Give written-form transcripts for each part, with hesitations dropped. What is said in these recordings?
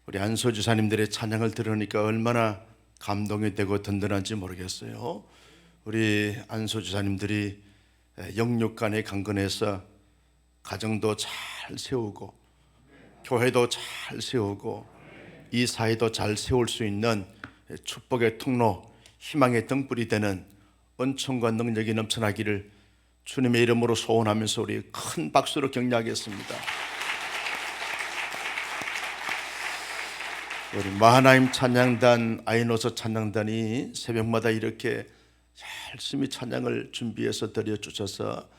우리 안소 주사님들의 찬양을 들으니까 얼마나 감동이 되고 든든한지 모르겠어요. 우리 안소 주사님들이 영육간에 강건해서 가정도 잘 세우고 교회도 잘 세우고 이 사회도 잘 세울 수 있는 축복의 통로, 희망의 등불이 되는 은총과 능력이 넘쳐나기를 주님의 이름으로 소원하면서 우리 큰 박수로 격려하겠습니다. 우리 마하나임 찬양단, 아이노서 찬양단이 새벽마다 이렇게 열심히 찬양을 준비해서 드려주셔서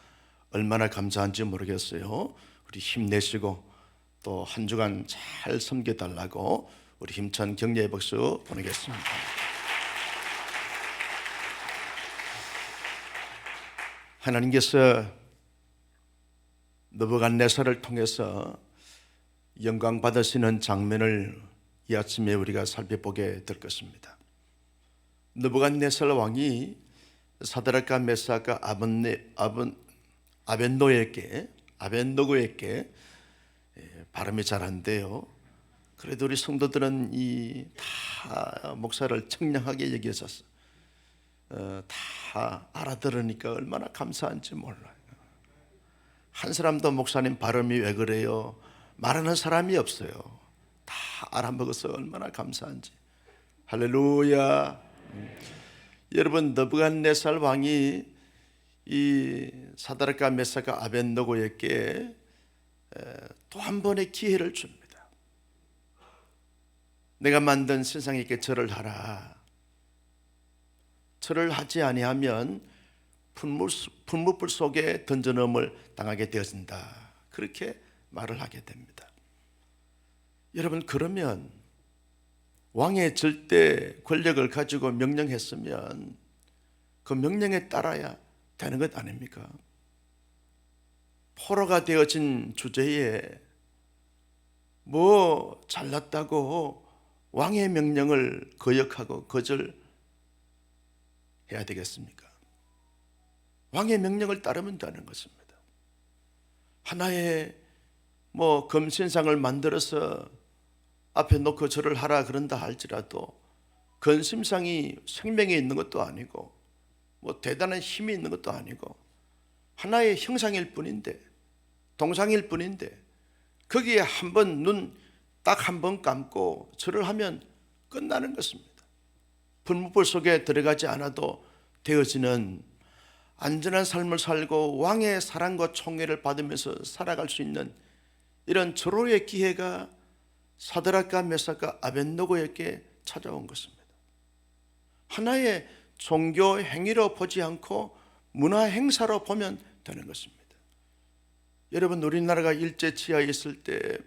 얼마나 감사한지 모르겠어요. 우리 힘내시고 또 한 주간 잘 섬겨달라고 우리 힘찬 격려의 박수 보내겠습니다. 하나님께서 느부갓네살을 통해서 영광 받으시는 장면을 이 아침에 우리가 살펴보게 될 것입니다. 느부갓네살 왕이 사드락과 메삭과 아벤노고에게 발음이 잘 안 돼요. 그래도 우리 성도들은 이 다 목사를 청량하게 여겨서 다 알아들으니까 얼마나 감사한지 몰라요. 한 사람도 목사님 발음이 왜 그래요? 말하는 사람이 없어요. 다 알아먹어서 얼마나 감사한지. 할렐루야. 여러분, 느부갓네살 왕이 이 사드락과 메삭과 아벤노고에게 또 한 번의 기회를 줍니다. 내가 만든 세상에게 절을 하라. 절을 하지 아니하면 풀무불 속에 던져넣음을 당하게 되어진다. 그렇게 말을 하게 됩니다. 여러분, 그러면 왕의 절대 권력을 가지고 명령했으면 그 명령에 따라야 되는 것 아닙니까? 포로가 되어진 주제에 뭐 잘났다고 왕의 명령을 거역하고 거절해야 되겠습니까? 왕의 명령을 따르면 되는 것입니다. 하나의 뭐 금신상을 만들어서 앞에 놓고 절을 하라 그런다 할지라도 금신상이 생명이 있는 것도 아니고 뭐 대단한 힘이 있는 것도 아니고 하나의 형상일 뿐인데, 동상일 뿐인데 거기에 한 번 눈 딱 한 번 감고 절을 하면 끝나는 것입니다. 풀무불 속에 들어가지 않아도 되어지는 안전한 삶을 살고 왕의 사랑과 총애를 받으면서 살아갈 수 있는 이런 절호의 기회가 사드락과 메삭과 아벤노고에게 찾아온 것입니다. 하나의 종교 행위로 보지 않고 문화 행사로 보면 되는 것입니다. 여러분, 우리나라가 일제 치하에 있을 때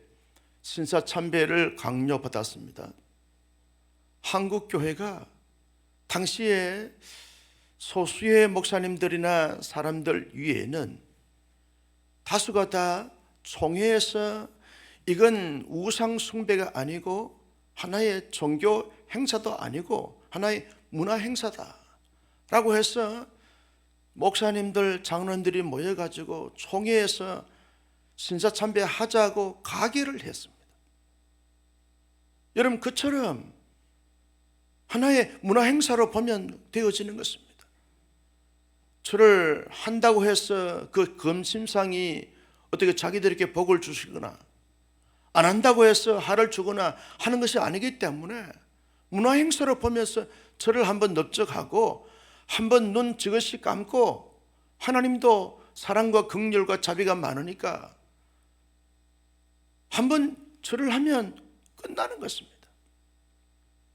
신사참배를 강요받았습니다. 한국교회가 당시에 소수의 목사님들이나 사람들 위에는 다수가 다 총회에서 이건 우상 숭배가 아니고 하나의 종교 행사도 아니고 하나의 문화 행사다 라고 해서 목사님들, 장로님들이 모여가지고 총회에서 신사참배 하자고 가결을 했습니다. 여러분, 그처럼 하나의 문화 행사로 보면 되어지는 것입니다. 절을 한다고 해서 그 금심상이 어떻게 자기들에게 복을 주시거나 안 한다고 해서 하를 주거나 하는 것이 아니기 때문에 문화 행사로 보면서 절을 한번 넓적하고 한번 눈 지그시 감고, 하나님도 사랑과 긍휼과 자비가 많으니까 한번 절을 하면 끝나는 것입니다.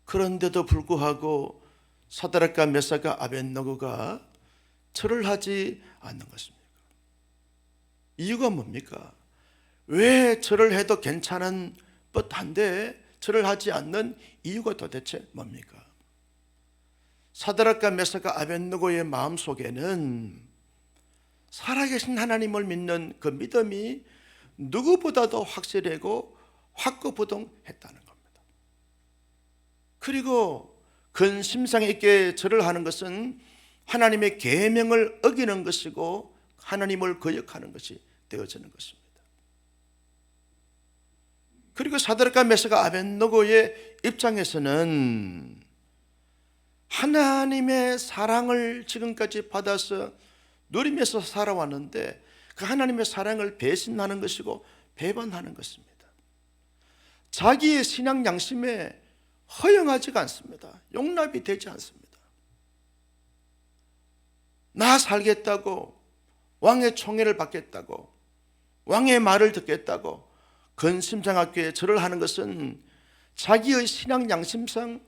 그런데도 불구하고 사드락과 메삭과 아벤노고가 절을 하지 않는 것입니까? 이유가 뭡니까? 왜 절을 해도 괜찮은 법한데 절을 하지 않는 이유가 도대체 뭡니까? 사드락과 메삭과 아벤노고의 마음속에는 살아계신 하나님을 믿는 그 믿음이 누구보다도 확실하고 확고부동했다는 겁니다. 그리고 근심상 있게 절을 하는 것은 하나님의 계명을 어기는 것이고 하나님을 거역하는 것이 되어지는 것입니다. 그리고 사드락과 메삭과 아벳느고의 입장에서는 하나님의 사랑을 지금까지 받아서 누리면서 살아왔는데 그 하나님의 사랑을 배신하는 것이고 배반하는 것입니다. 자기의 신앙 양심에 허용하지가 않습니다. 용납이 되지 않습니다. 나 살겠다고, 왕의 총애를 받겠다고, 왕의 말을 듣겠다고 근심장학교에 절을 하는 것은 자기의 신앙 양심상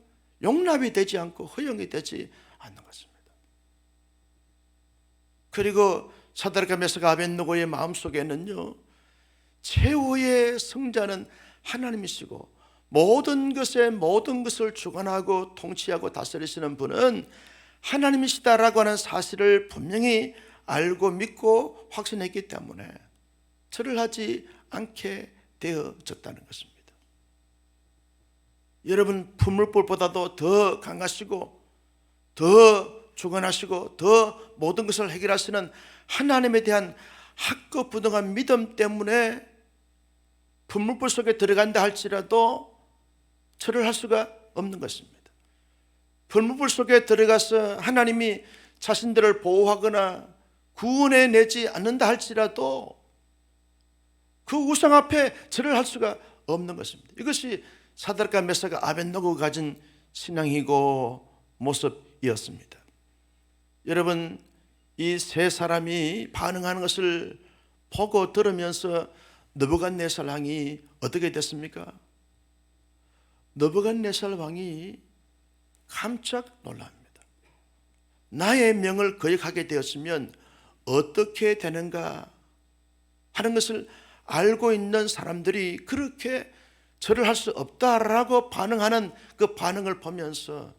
용납이 되지 않고 허용이 되지 않는 것입니다. 그리고 사드락과 메삭과 아벳느고의 마음속에는요, 최후의 승자는 하나님이시고 모든 것을 주관하고 통치하고 다스리시는 분은 하나님이시다라고 하는 사실을 분명히 알고 믿고 확신했기 때문에 절을 하지 않게 되어졌다는 것입니다. 여러분, 풀물불보다도 더 강하시고 더 주관하시고 더 모든 것을 해결하시는 하나님에 대한 학급부동한 믿음 때문에 풀물불 속에 들어간다 할지라도 절을 할 수가 없는 것입니다. 풀물불 속에 들어가서 하나님이 자신들을 보호하거나 구원해 내지 않는다 할지라도 그 우상 앞에 절을 할 수가 없는 것입니다. 이것이 사드락과 메삭과 아벳느고가 가진 신앙이고 모습이었습니다. 여러분, 이 세 사람이 반응하는 것을 보고 들으면서 느부갓네살 왕이 어떻게 됐습니까? 느부갓네살 왕이 깜짝 놀랍니다. 나의 명을 거역하게 되었으면 어떻게 되는가 하는 것을 알고 있는 사람들이 그렇게 절을 할 수 없다라고 반응하는 그 반응을 보면서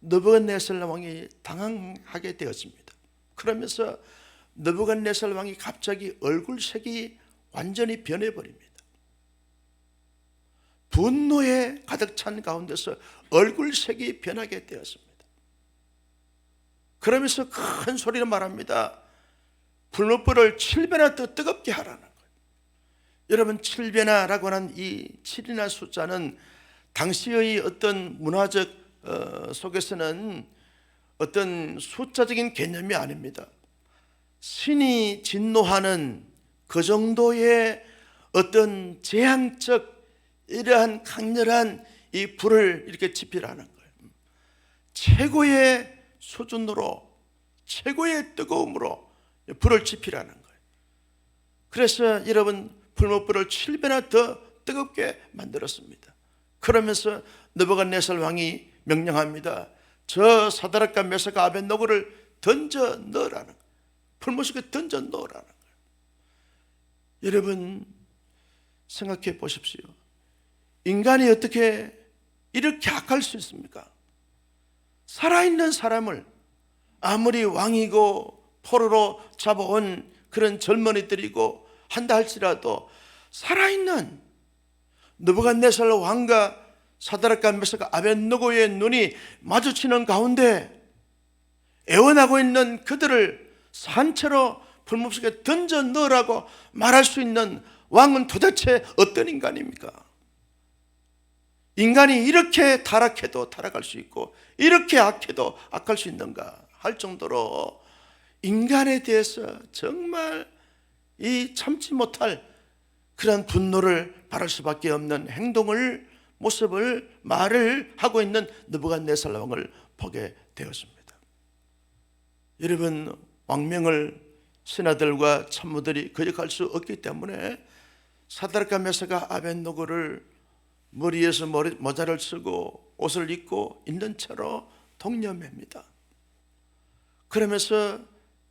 느부갓네살 왕이 당황하게 되었습니다. 그러면서 느부갓네살 왕이 갑자기 얼굴색이 완전히 변해버립니다. 분노에 가득 찬 가운데서 얼굴색이 변하게 되었습니다. 그러면서 큰 소리로 말합니다. 풀무불을 7배나 더 뜨겁게 하라는 거예요. 여러분, 7배나라고 하는 이 7이라는 숫자는 당시의 어떤 문화적 속에서는 어떤 숫자적인 개념이 아닙니다. 신이 진노하는 그 정도의 어떤 재앙적 이러한 강렬한 이 불을 이렇게 지피라는 거예요. 최고의 수준으로, 최고의 뜨거움으로 불을 지피라는 거예요. 그래서 여러분, 풀무불을 7배나 더 뜨겁게 만들었습니다. 그러면서 느부갓네살 왕이 명령합니다. 저 사드락과 메삭과 아벳느고를 던져 넣으라는 거예요. 풀무 속에 던져 넣으라는 거예요. 여러분, 생각해 보십시오. 인간이 어떻게 이렇게 악할 수 있습니까? 살아있는 사람을 아무리 왕이고 포로로 잡아온 그런 젊은이들이고 한다 할지라도 살아있는 느부갓네살 왕과 사드락과 메삭과 아벳느고의 눈이 마주치는 가운데 애원하고 있는 그들을 산채로 풀무 속에 던져 넣으라고 말할 수 있는 왕은 도대체 어떤 인간입니까? 인간이 이렇게 타락해도 타락할 수 있고 이렇게 악해도 악할 수 있는가 할 정도로 인간에 대해서 정말 이 참지 못할 그런 분노를 바랄 수밖에 없는 행동을, 모습을, 말을 하고 있는 느부갓네살 왕을 보게 되었습니다. 여러분, 왕명을 신하들과 참모들이 거역할 수 없기 때문에 사드락과 메삭과 아벳느고를 머리에서 모자를 쓰고 옷을 입고 있는 채로 동념합니다. 그러면서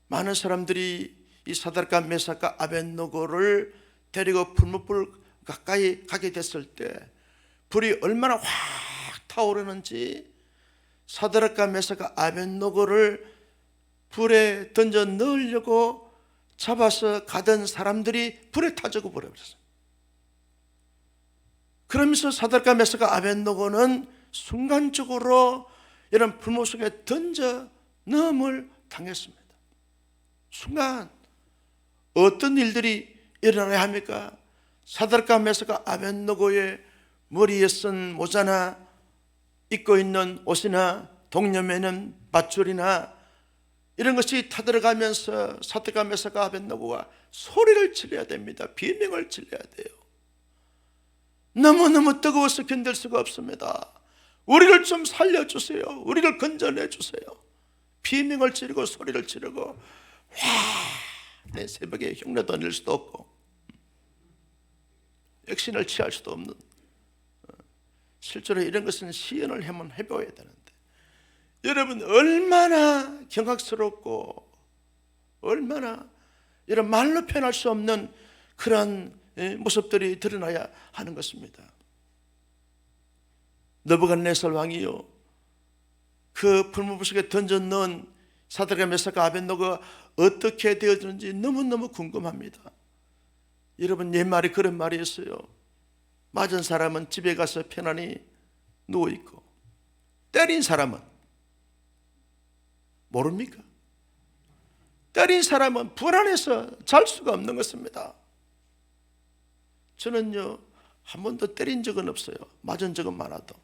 많은 사람들이 이 사드락과 메삭과 아벳느고를 데리고 풀무불 가까이 가게 됐을 때 불이 얼마나 확 타오르는지 사드락과 메삭과 아벳느고를 불에 던져 넣으려고 잡아서 가던 사람들이 불에 타 죽어버렸어요. 그러면서 사드락과 메삭과 아벳느고는 순간적으로 이런 불모 속에 던져 넣음을 당했습니다. 순간 어떤 일들이 일어나야 합니까? 사드락과 메삭과 아벳느고의 머리에 쓴 모자나 입고 있는 옷이나 동념에는 밧줄이나 이런 것이 타들어가면서 사드락과 메삭과 아벳느고가 소리를 질러야 됩니다. 비명을 질러야 돼요. 너무너무 뜨거워서 견딜 수가 없습니다. 우리를 좀 살려주세요. 우리를 건져내 주세요. 비명을 지르고 소리를 지르고 내 새벽에 흉내도 낼 수도 없고 액션을 취할 수도 없는, 실제로 이런 것은 시연을 한번 해봐야 되는데, 여러분 얼마나 경악스럽고 얼마나 이런 말로 표현할 수 없는 그러한 모습들이 드러나야 하는 것입니다. 느부갓네살 왕이요, 그 풀무불 속에 던져넣은 사드락과 메삭과 아벳느고가 어떻게 되어졌는지 너무너무 궁금합니다. 여러분, 옛말에 그런 말이 있어요. 맞은 사람은 집에 가서 편안히 누워있고 때린 사람은 모릅니까? 때린 사람은 불안해서 잘 수가 없는 것입니다. 저는요, 한 번도 때린 적은 없어요. 맞은 적은 많아도.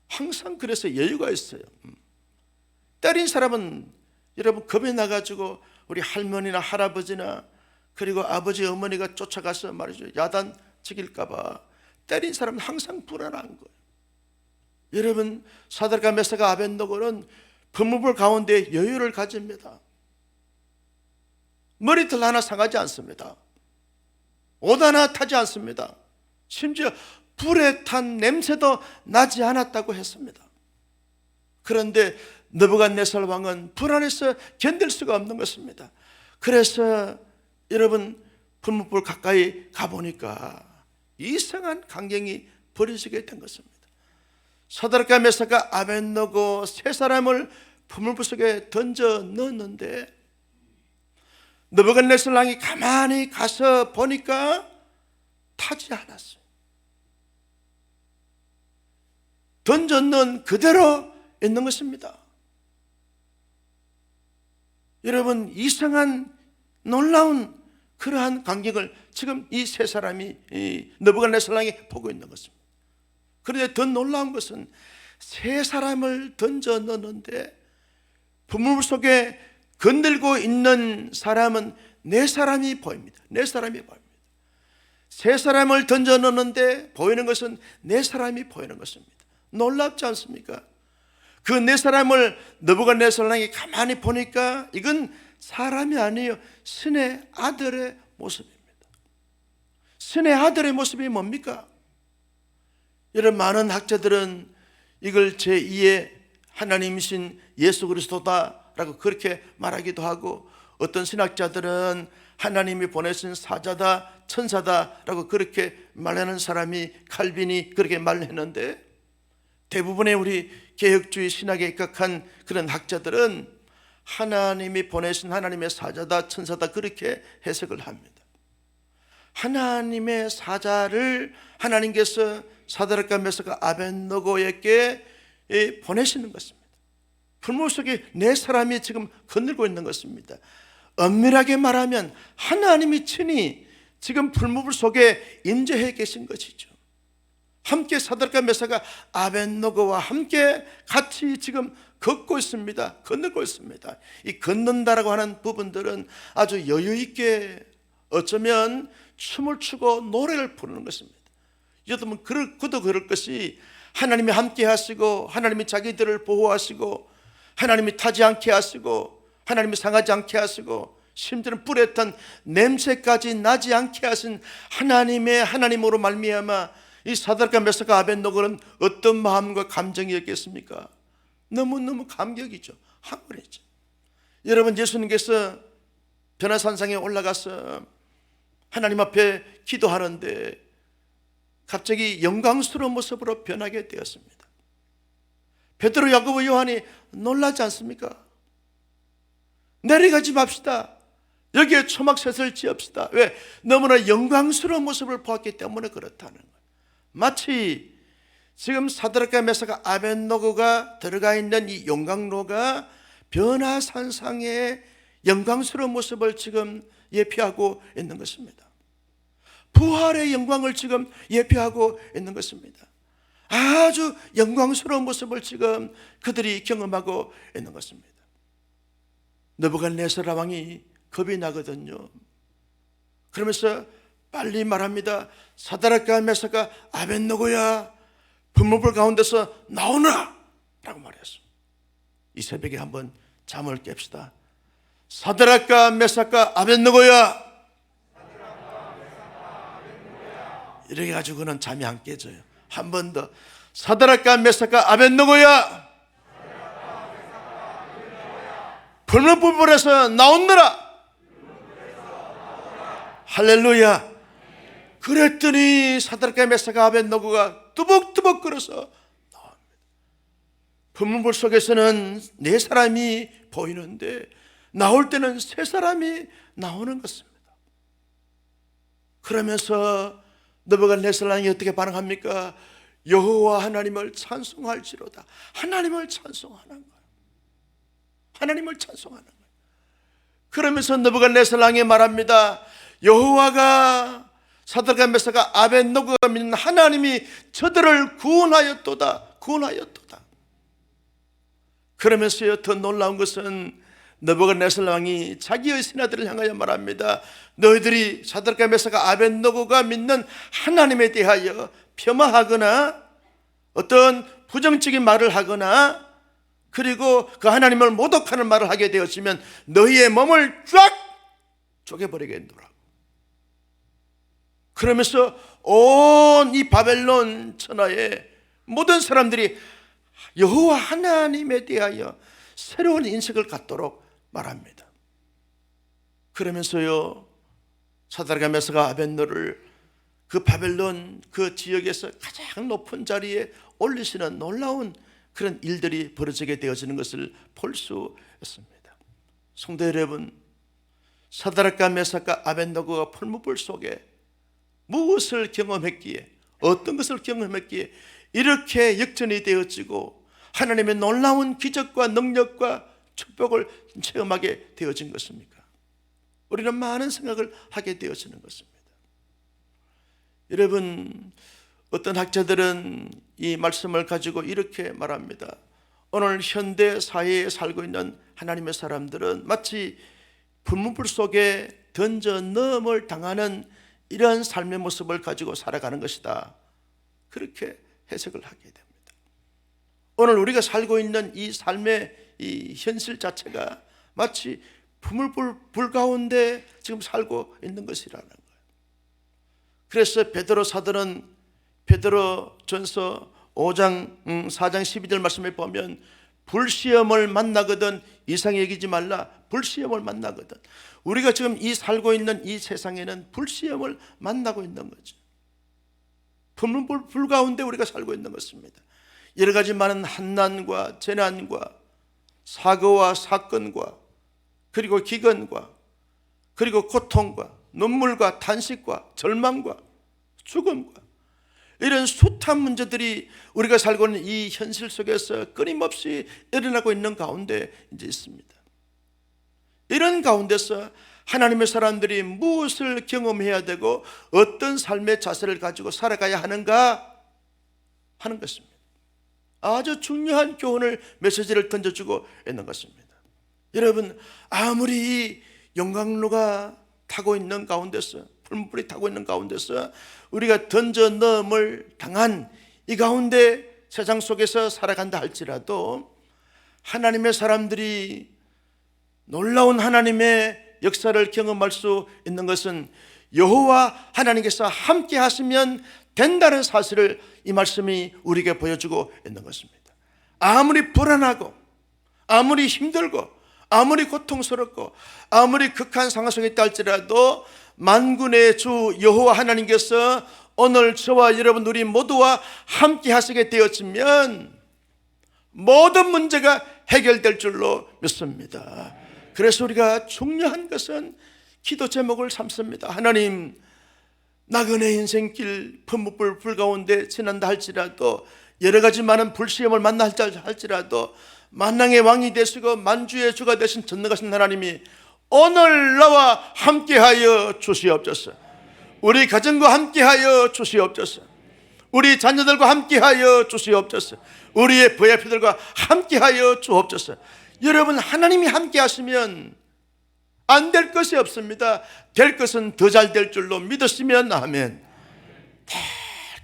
항상 그래서 여유가 있어요. 때린 사람은 여러분 겁이 나가지고 우리 할머니나 할아버지나 그리고 아버지 어머니가 쫓아가서 말이죠, 야단 치길까봐 때린 사람은 항상 불안한 거예요. 여러분, 사드락과 메삭과 아벳느고는 풀무불 가운데 여유를 가집니다. 머리털 하나 상하지 않습니다. 옷 하나 타지 않습니다. 심지어 불에 탄 냄새도 나지 않았다고 했습니다. 그런데 느부갓네살 왕은 불안해서 견딜 수가 없는 것입니다. 그래서 여러분, 풀무불 가까이 가보니까 이상한 광경이 벌어지게 된 것입니다. 사드락과 메삭과 아벳느고 세 사람을 풀무불 속에 던져 넣었는데, 느부갓네살 왕이 가만히 가서 보니까 타지 않았어요. 던져 넣은 그대로 있는 것입니다. 여러분, 이상한 놀라운 그러한 광경을 지금 이 세 사람이, 이 느부갓네살 왕이 보고 있는 것입니다. 그런데 더 놀라운 것은 세 사람을 던져 넣는데 풀무불 속에 건들고 있는 사람은 네 사람이 보입니다. 네 사람이 보입니다. 세 사람을 던져 넣는데 보이는 것은 네 사람이 보이는 것입니다. 놀랍지 않습니까? 그 네 사람을 느부갓네살 왕이 가만히 보니까 이건 사람이 아니에요. 신의 아들의 모습입니다. 신의 아들의 모습이 뭡니까? 여러분, 많은 학자들은 이걸 제2의 하나님이신 예수 그리스도다라고 그렇게 말하기도 하고, 어떤 신학자들은 하나님이 보내신 사자다, 천사다라고 그렇게 말하는 사람이 칼빈이 그렇게 말했는데, 대부분의 우리 개혁주의 신학에 입각한 그런 학자들은 하나님이 보내신 하나님의 사자다, 천사다 그렇게 해석을 합니다. 하나님의 사자를 하나님께서 사드락과 메삭과 아벳느고에게 보내시는 것입니다. 풀무불 속에 네 사람이 지금 건들고 있는 것입니다. 엄밀하게 말하면 하나님이 친히 지금 풀무불 속에 임재해 계신 것이죠. 함께 사드락과 메삭과 아벳느고와 함께 같이 지금 걷고 있습니다. 건너고 있습니다. 이 걷는다라고 하는 부분들은 아주 여유 있게 어쩌면 춤을 추고 노래를 부르는 것입니다. 여러분, 그도 그럴 것이 하나님이 함께 하시고 하나님이 자기들을 보호하시고 하나님이 타지 않게 하시고 하나님이 상하지 않게 하시고 심지어는 불에 탄 냄새까지 나지 않게 하신 하나님으로 말미암아 이 사드락과 메삭과 아벳느고는 어떤 마음과 감정이었겠습니까? 너무너무 감격이죠. 황홀했죠. 여러분, 예수님께서 변화산상에 올라가서 하나님 앞에 기도하는데 갑자기 영광스러운 모습으로 변하게 되었습니다. 베드로, 야고보, 요한이 놀라지 않습니까? 내려가지 맙시다. 여기에 초막셋을 지읍시다. 왜? 너무나 영광스러운 모습을 보았기 때문에 그렇다는 거예요. 마치 지금 사드락과 메삭과 아벳느고가 들어가 있는 이 용광로가 변화산상의 영광스러운 모습을 지금 예표하고 있는 것입니다. 부활의 영광을 지금 예표하고 있는 것입니다. 아주 영광스러운 모습을 지금 그들이 경험하고 있는 것입니다. 느부갓네살 왕이 겁이 나거든요. 그러면서 빨리 말합니다. 사드락과 메삭과 아벳느고야, 불문불 가운데서 나오너라 라고 말했습니다. 이 새벽에 한번 잠을 깹시다. 사드락과 메삭과 아벳느고야, 이렇게 가지고는 잠이 안 깨져요. 한 번 더, 사드락과 메삭과 아벳느고야, 불문불에서 나오너라. 할렐루야. 그랬더니 사드락과 메삭과 아벳느고가 뚜벅뚜벅 걸어서 나옵니다. 불문불 속에서는 4사람이 보이는데 나올 때는 3사람이 나오는 것입니다. 그러면서 느부갓네살 왕이 어떻게 반응합니까? 여호와 하나님을 찬송할지로다. 하나님을 찬송하는 거예요. 하나님을 찬송하는 거예요. 그러면서 느부갓네살 왕이 말합니다. 여호와가 사드락과 메삭과 아벳느고가 믿는 하나님이 저들을 구원하였도다. 구원하였도다. 그러면서요, 더 놀라운 것은 느부갓네살 왕이 자기의 신하들을 향하여 말합니다. 너희들이 사드락과 메삭과 아벳느고가 믿는 하나님에 대하여 폄하하거나 어떤 부정적인 말을 하거나 그리고 그 하나님을 모독하는 말을 하게 되었으면 너희의 몸을 쫙 쪼개버리겠노라. 그러면서 온 이 바벨론 천하의 모든 사람들이 여호와 하나님에 대하여 새로운 인식을 갖도록 말합니다. 그러면서요, 사드락과 메삭과 아벳느고를 그 바벨론 그 지역에서 가장 높은 자리에 올리시는 놀라운 그런 일들이 벌어지게 되어지는 것을 볼 수 있습니다. 성도 여러분, 사드락과 메삭과 아벳느고가 풀무불 속에 무엇을 경험했기에, 어떤 것을 경험했기에 이렇게 역전이 되어지고 하나님의 놀라운 기적과 능력과 축복을 체험하게 되어진 것입니까? 우리는 많은 생각을 하게 되어지는 것입니다. 여러분, 어떤 학자들은 이 말씀을 가지고 이렇게 말합니다. 오늘 현대 사회에 살고 있는 하나님의 사람들은 마치 불문불 속에 던져 넣음을 당하는 이런 삶의 모습을 가지고 살아가는 것이다. 그렇게 해석을 하게 됩니다. 오늘 우리가 살고 있는 이 삶의 이 현실 자체가 마치 불 가운데 지금 살고 있는 것이라는 거예요. 그래서 베드로 사도는 베드로전서 5장 4장 12절 말씀에 보면 불시험을 만나거든 이상히 여기지 말라. 불시험을 만나거든. 우리가 지금 이 살고 있는 이 세상에는 불시험을 만나고 있는 거죠. 불 가운데 우리가 살고 있는 것입니다. 여러 가지 많은 한난과 재난과 사고와 사건과 그리고 기근과 그리고 고통과 눈물과 탄식과 절망과 죽음과 이런 숱한 문제들이 우리가 살고 있는 이 현실 속에서 끊임없이 일어나고 있는 가운데 이제 있습니다. 이런 가운데서 하나님의 사람들이 무엇을 경험해야 되고 어떤 삶의 자세를 가지고 살아가야 하는가 하는 것입니다. 아주 중요한 교훈을, 메시지를 던져주고 있는 것입니다. 여러분, 아무리 이 용광로가 타고 있는 가운데서, 풀무불이 타고 있는 가운데서 우리가 던져 넣음을 당한 이 가운데 세상 속에서 살아간다 할지라도 하나님의 사람들이 놀라운 하나님의 역사를 경험할 수 있는 것은 여호와 하나님께서 함께 하시면 된다는 사실을 이 말씀이 우리에게 보여주고 있는 것입니다. 아무리 불안하고 아무리 힘들고 아무리 고통스럽고 아무리 극한 상황 속에 있다 할지라도 만군의 주 여호와 하나님께서 오늘 저와 여러분 우리 모두와 함께 하시게 되었으면 모든 문제가 해결될 줄로 믿습니다. 그래서 우리가 중요한 것은 기도 제목을 삼습니다. 하나님, 나그네 인생길 풀무불 가운데 지난다 할지라도 여러 가지 많은 불시험을 만나 할지라도 만왕의 왕이 되시고 만주의 주가 되신 전능하신 하나님이 오늘 나와 함께하여 주시옵소서. 우리 가정과 함께하여 주시옵소서. 우리 자녀들과 함께하여 주시옵소서. 우리의 부하들과 함께하여 주옵소서. 여러분, 하나님이 함께하시면 안 될 것이 없습니다. 될 것은 더 잘 될 줄로 믿으시면 아멘.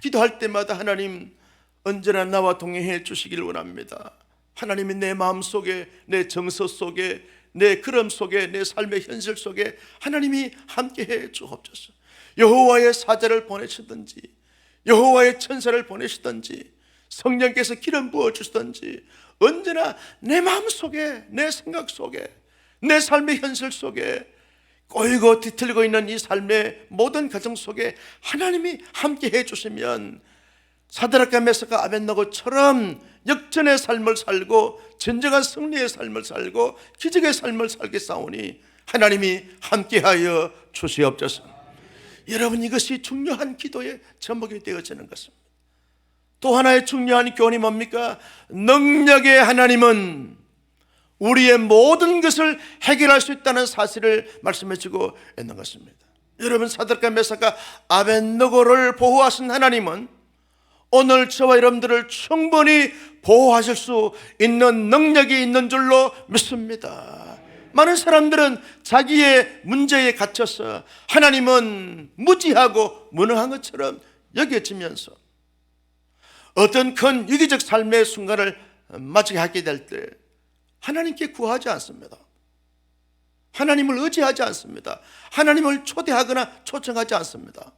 기도할 때마다 하나님 언제나 나와 동행해 주시기를 원합니다. 하나님이 내 마음속에, 내 정서 속에, 내 걸음 속에, 내 삶의 현실 속에 하나님이 함께해 주옵소서. 여호와의 사자를 보내시든지, 여호와의 천사를 보내시든지, 성령께서 기름 부어 주시든지, 언제나 내 마음 속에, 내 생각 속에, 내 삶의 현실 속에, 꼬이고 뒤틀리고 있는 이 삶의 모든 가정 속에 하나님이 함께해 주시면 사드락과 메삭과 아벳느고처럼 역전의 삶을 살고 진정한 승리의 삶을 살고 기적의 삶을 살겠사오니 하나님이 함께하여 주시옵소서. 여러분, 이것이 중요한 기도의 제목이 되어지는 것입니다. 또 하나의 중요한 교훈이 뭡니까? 능력의 하나님은 우리의 모든 것을 해결할 수 있다는 사실을 말씀해 주고 있는 것입니다. 여러분, 사드락과 메삭과 아벳느고를 보호하신 하나님은 오늘 저와 여러분들을 충분히 보호하실 수 있는 능력이 있는 줄로 믿습니다. 많은 사람들은 자기의 문제에 갇혀서 하나님은 무지하고 무능한 것처럼 여겨지면서 어떤 큰 위기적 삶의 순간을 맞이하게 될 때 하나님께 구하지 않습니다. 하나님을 의지하지 않습니다. 하나님을 초대하거나 초청하지 않습니다.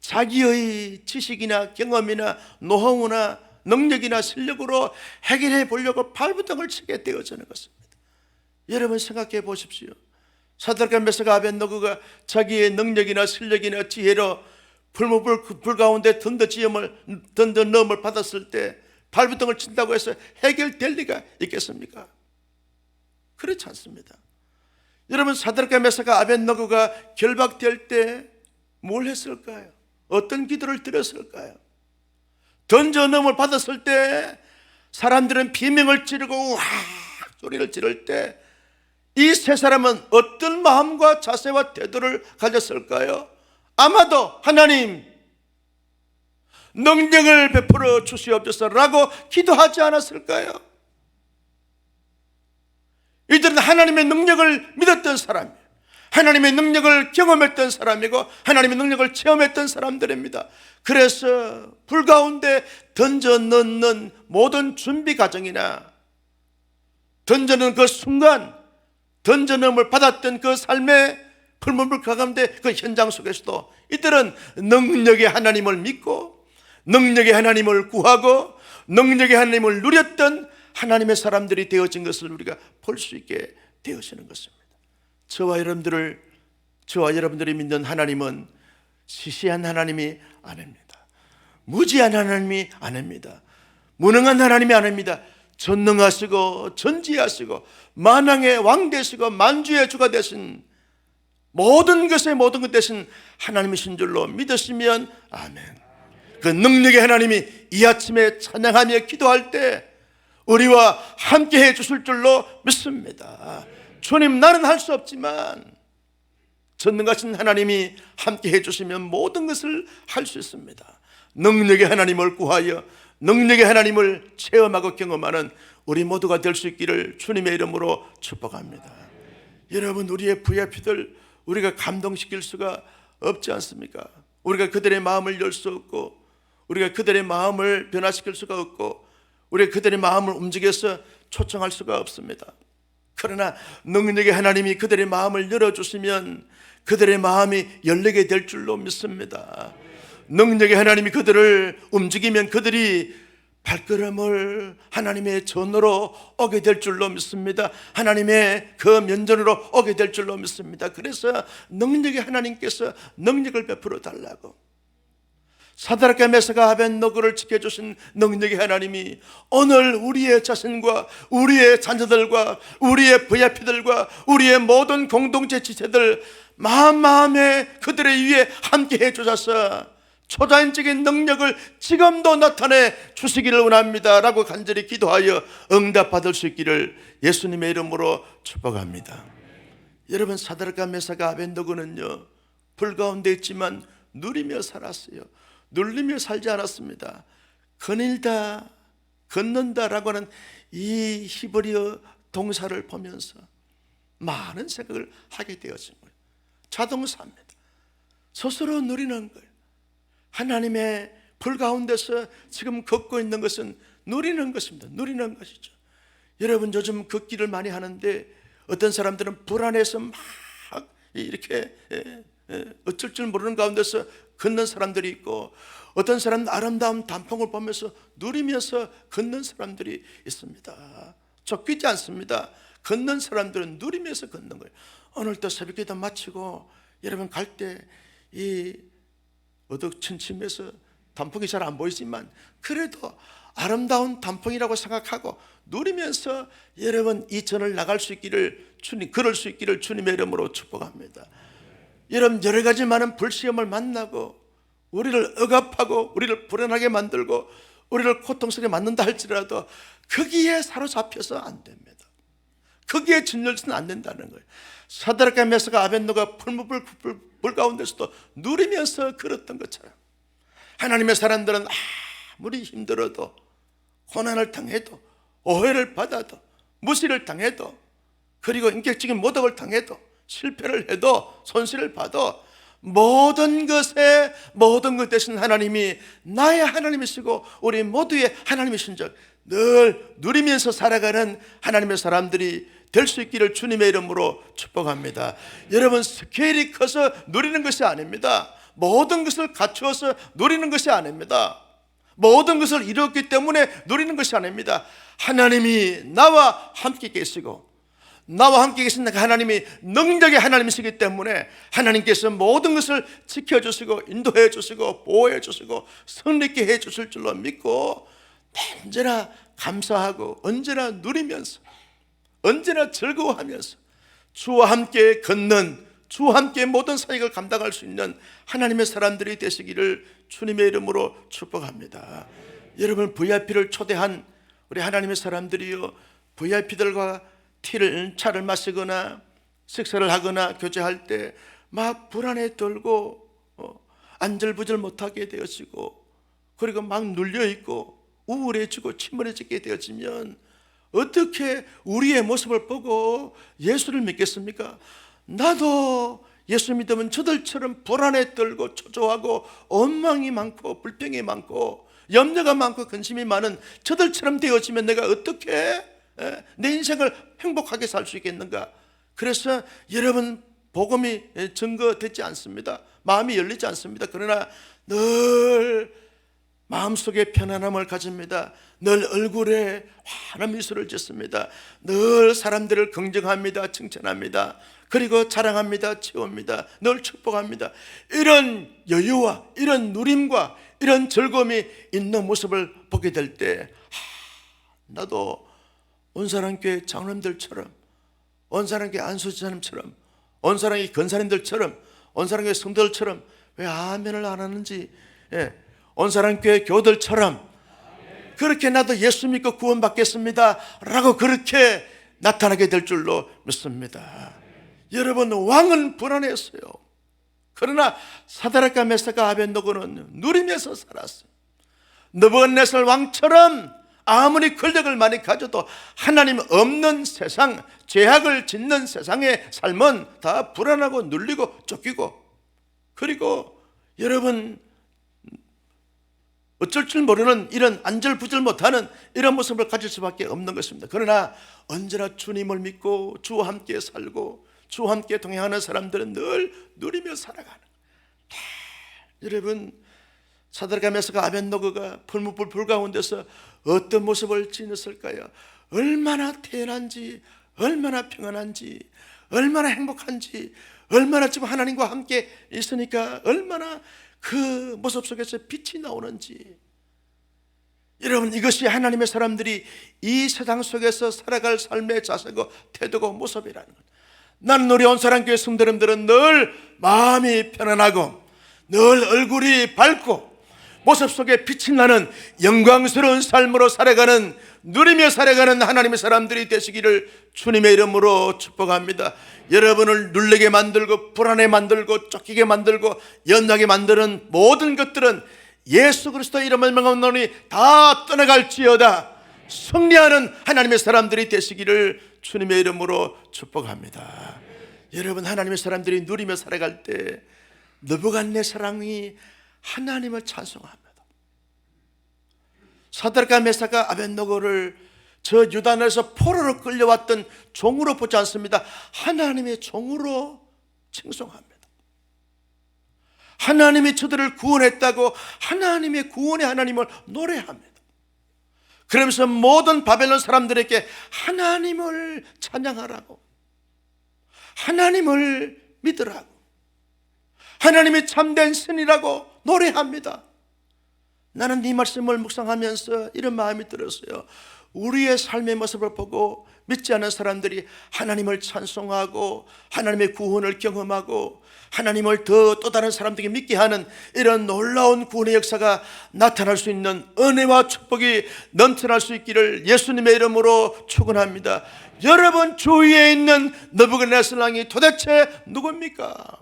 자기의 지식이나 경험이나 노하우나 능력이나 실력으로 해결해 보려고 발부둥을 치게 되어지는 것입니다. 여러분, 생각해 보십시오. 사드락과 메삭과 아벳느고가 자기의 능력이나 실력이나 지혜로 불 가운데 던져 넣음을 받았을 때 발부둥을 친다고 해서 해결될 리가 있겠습니까? 그렇지 않습니다. 여러분, 사드락과 메삭과 아벳느고가 결박될 때 뭘 했을까요? 어떤 기도를 드렸을까요? 던져 넣음을 받았을 때 사람들은 비명을 지르고 우와 소리를 지를 때 이 세 사람은 어떤 마음과 자세와 태도를 가졌을까요? 아마도 하나님 능력을 베풀어 주시옵소서라고 기도하지 않았을까요? 이들은 하나님의 능력을 믿었던 사람이에요. 하나님의 능력을 경험했던 사람이고 하나님의 능력을 체험했던 사람들입니다. 그래서 불 가운데 던져 넣는 모든 준비 과정이나 던져 넣는 그 순간, 던져 넣음을 받았던 그 삶의 불문불 가운데 그 현장 속에서도 이들은 능력의 하나님을 믿고 능력의 하나님을 구하고 능력의 하나님을 누렸던 하나님의 사람들이 되어진 것을 우리가 볼 수 있게 되어지는 것입니다. 저와 여러분들이 믿는 하나님은 시시한 하나님이 아닙니다. 무지한 하나님이 아닙니다. 무능한 하나님이 아닙니다. 전능하시고 전지하시고 만왕의 왕 되시고 만주의 주가 되신 모든 것의 모든 것 되신 하나님이신 줄로 믿으시면 아멘. 그 능력의 하나님이 이 아침에 찬양하며 기도할 때 우리와 함께 해 주실 줄로 믿습니다. 주님, 나는 할 수 없지만 전능하신 하나님이 함께 해주시면 모든 것을 할 수 있습니다. 능력의 하나님을 구하여 능력의 하나님을 체험하고 경험하는 우리 모두가 될 수 있기를 주님의 이름으로 축복합니다. 여러분, 우리의 VIP들 우리가 감동시킬 수가 없지 않습니까? 우리가 그들의 마음을 열 수 없고 우리가 그들의 마음을 변화시킬 수가 없고 우리가 그들의 마음을 움직여서 초청할 수가 없습니다. 그러나 능력의 하나님이 그들의 마음을 열어주시면 그들의 마음이 열리게 될 줄로 믿습니다. 능력의 하나님이 그들을 움직이면 그들이 발걸음을 하나님의 전으로 오게 될 줄로 믿습니다. 하나님의 그 면전으로 오게 될 줄로 믿습니다. 그래서 능력의 하나님께서 능력을 베풀어 달라고 사드락과 메삭과 아벳느고를 지켜주신 능력의 하나님이 오늘 우리의 자신과 우리의 자녀들과 우리의 VIP들과 우리의 모든 공동체 지체들 마음에 그들의 위에 함께해 주셔서 초자연적인 능력을 지금도 나타내 주시기를 원합니다 라고 간절히 기도하여 응답받을 수 있기를 예수님의 이름으로 축복합니다. 여러분, 사드락과 메삭과 아벳느고는요 불 가운데 있지만 누리며 살았어요. 눌리며 살지 않았습니다. 거닐다, 걷는다라고 하는 이 히브리어 동사를 보면서 많은 생각을 하게 되었습니다. 자동사입니다. 스스로 누리는 거예요. 하나님의 불 가운데서 지금 걷고 있는 것은 누리는 것입니다. 누리는 것이죠. 여러분, 요즘 걷기를 많이 하는데 어떤 사람들은 불안해서 막 이렇게 어쩔 줄 모르는 가운데서 걷는 사람들이 있고, 어떤 사람은 아름다운 단풍을 보면서 누리면서 걷는 사람들이 있습니다. 쫓기지 않습니다. 걷는 사람들은 누리면서 걷는 거예요. 오늘도 새벽기도 마치고 여러분 갈 때 이 어두침침해서 단풍이 잘 안 보이지만 그래도 아름다운 단풍이라고 생각하고 누리면서 여러분 이 전을 나갈 수 있기를, 주님 걸을 수 있기를 주님의 이름으로 축복합니다. 여러분, 여러 가지 많은 불시험을 만나고 우리를 억압하고 우리를 불안하게 만들고 우리를 고통스럽게 만든다 할지라도 거기에 사로잡혀서 안 됩니다. 거기에 짓눌려서는 안 된다는 거예요. 사드락과 메사가 아벳노가 불 가운데서도 누리면서 걸었던 것처럼 하나님의 사람들은 아무리 힘들어도, 고난을 당해도, 오해를 받아도, 무시를 당해도, 그리고 인격적인 모독을 당해도, 실패를 해도, 손실을 봐도 모든 것 대신 하나님이 나의 하나님이시고 우리 모두의 하나님이신 적 늘 누리면서 살아가는 하나님의 사람들이 될 수 있기를 주님의 이름으로 축복합니다. 여러분, 스케일이 커서 누리는 것이 아닙니다. 모든 것을 갖추어서 누리는 것이 아닙니다. 모든 것을 이루었기 때문에 누리는 것이 아닙니다. 하나님이 나와 함께 계시고 나와 함께 계신 하나님이 능력의 하나님이시기 때문에 하나님께서 모든 것을 지켜주시고 인도해 주시고 보호해 주시고 성립게 해 주실 줄로 믿고 언제나 감사하고 언제나 누리면서 언제나 즐거워하면서 주와 함께 걷는, 주와 함께 모든 사역을 감당할 수 있는 하나님의 사람들이 되시기를 주님의 이름으로 축복합니다. 여러분, VIP를 초대한 우리 하나님의 사람들이요, VIP들과 차를 마시거나 식사를 하거나 교제할 때 막 불안에 떨고 안절부절 못하게 되어지고, 그리고 막 눌려있고 우울해지고 침울해지게 되어지면 어떻게 우리의 모습을 보고 예수를 믿겠습니까? 나도 예수 믿으면 저들처럼 불안에 떨고 초조하고 원망이 많고 불평이 많고 염려가 많고 근심이 많은 저들처럼 되어지면 내가 어떻게 내 인생을 행복하게 살 수 있겠는가? 그래서 여러분, 복음이 증거되지 않습니다. 마음이 열리지 않습니다. 그러나 늘 마음속에 편안함을 가집니다. 늘 얼굴에 환한 미소를 짓습니다. 늘 사람들을 긍정합니다. 칭찬합니다. 그리고 자랑합니다. 채웁니다. 늘 축복합니다. 이런 여유와 이런 누림과 이런 즐거움이 있는 모습을 보게 될 때 나도 온사랑교회 장로님들처럼, 온사랑교회 안수지사님처럼, 온사랑교회 권사님들처럼, 온사랑교회 성도들처럼 왜 아멘을 안 하는지, 온사랑교회 교들처럼 그렇게 나도 예수 믿고 구원받겠습니다 라고 그렇게 나타나게 될 줄로 믿습니다. 여러분, 왕은 불안했어요. 그러나 사드락과 메사가 아벳노고는 누리면서 살았어요. 느부갓네살 왕처럼 아무리 권력을 많이 가져도 하나님 없는 세상, 죄악을 짓는 세상의 삶은 다 불안하고 눌리고 쫓기고, 그리고 여러분 어쩔 줄 모르는 이런 안절부절 못하는 이런 모습을 가질 수밖에 없는 것입니다. 그러나 언제나 주님을 믿고 주와 함께 살고 주와 함께 동행하는 사람들은 늘 누리며 살아가는 거예요. 여러분, 사드락과 메사가 아벳노고가 불 가운데서 어떤 모습을 지녔을까요? 얼마나 태연한지, 얼마나 평안한지, 얼마나 행복한지, 얼마나 지금 하나님과 함께 있으니까 얼마나 그 모습 속에서 빛이 나오는지. 여러분, 이것이 하나님의 사람들이 이 세상 속에서 살아갈 삶의 자세고 태도고 모습이라는 것. 나는 우리 온사랑교회 성도님들은 늘 마음이 편안하고 늘 얼굴이 밝고 모습 속에 빛이 나는 영광스러운 삶으로 살아가는, 누리며 살아가는 하나님의 사람들이 되시기를 주님의 이름으로 축복합니다. 여러분을 눌리게 만들고 불안해 만들고 쫓기게 만들고 연약하게 만드는 모든 것들은 예수 그리스도의 이름을 명하노니 다 떠나갈지어다. 승리하는 하나님의 사람들이 되시기를 주님의 이름으로 축복합니다. 여러분, 하나님의 사람들이 누리며 살아갈 때 느부갓네살이 하나님을 찬송합니다. 사드락과 메삭과 아벳느고를 저 유다나에서 포로로 끌려왔던 종으로 보지 않습니다. 하나님의 종으로 칭송합니다. 하나님이 저들을 구원했다고 하나님의 구원의 하나님을 노래합니다. 그러면서 모든 바벨론 사람들에게 하나님을 찬양하라고, 하나님을 믿으라고, 하나님이 참된 신이라고 노래합니다. 나는 네 말씀을 묵상하면서 이런 마음이 들었어요. 우리의 삶의 모습을 보고 믿지 않은 사람들이 하나님을 찬송하고 하나님의 구원을 경험하고 하나님을 또 다른 사람들에게 믿게 하는 이런 놀라운 구원의 역사가 나타날 수 있는 은혜와 축복이 넘쳐날 수 있기를 예수님의 이름으로 축원합니다. 여러분 주위에 있는 느부갓네살 왕이 도대체 누굽니까?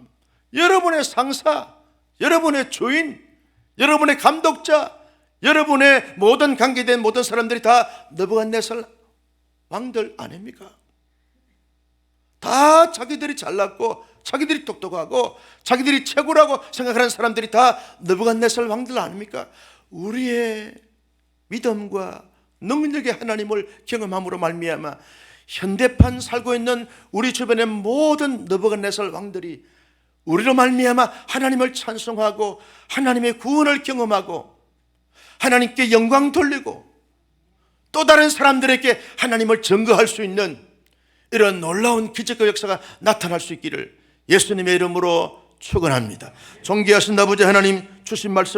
여러분의 상사, 여러분의 주인, 여러분의 감독자, 여러분의 모든 관계된 모든 사람들이 다 느부갓네살 왕들 아닙니까? 다 자기들이 잘났고 자기들이 똑똑하고 자기들이 최고라고 생각하는 사람들이 다 느부갓네살 왕들 아닙니까? 우리의 믿음과 능력의 하나님을 경험함으로 말미암아 현대판 살고 있는 우리 주변의 모든 느부갓네살 왕들이 우리로 말미암아 하나님을 찬송하고 하나님의 구원을 경험하고 하나님께 영광 돌리고 또 다른 사람들에게 하나님을 증거할 수 있는 이런 놀라운 기적과 역사가 나타날 수 있기를 예수님의 이름으로 축원합니다. 존귀하신 아버지 하나님, 주신 말씀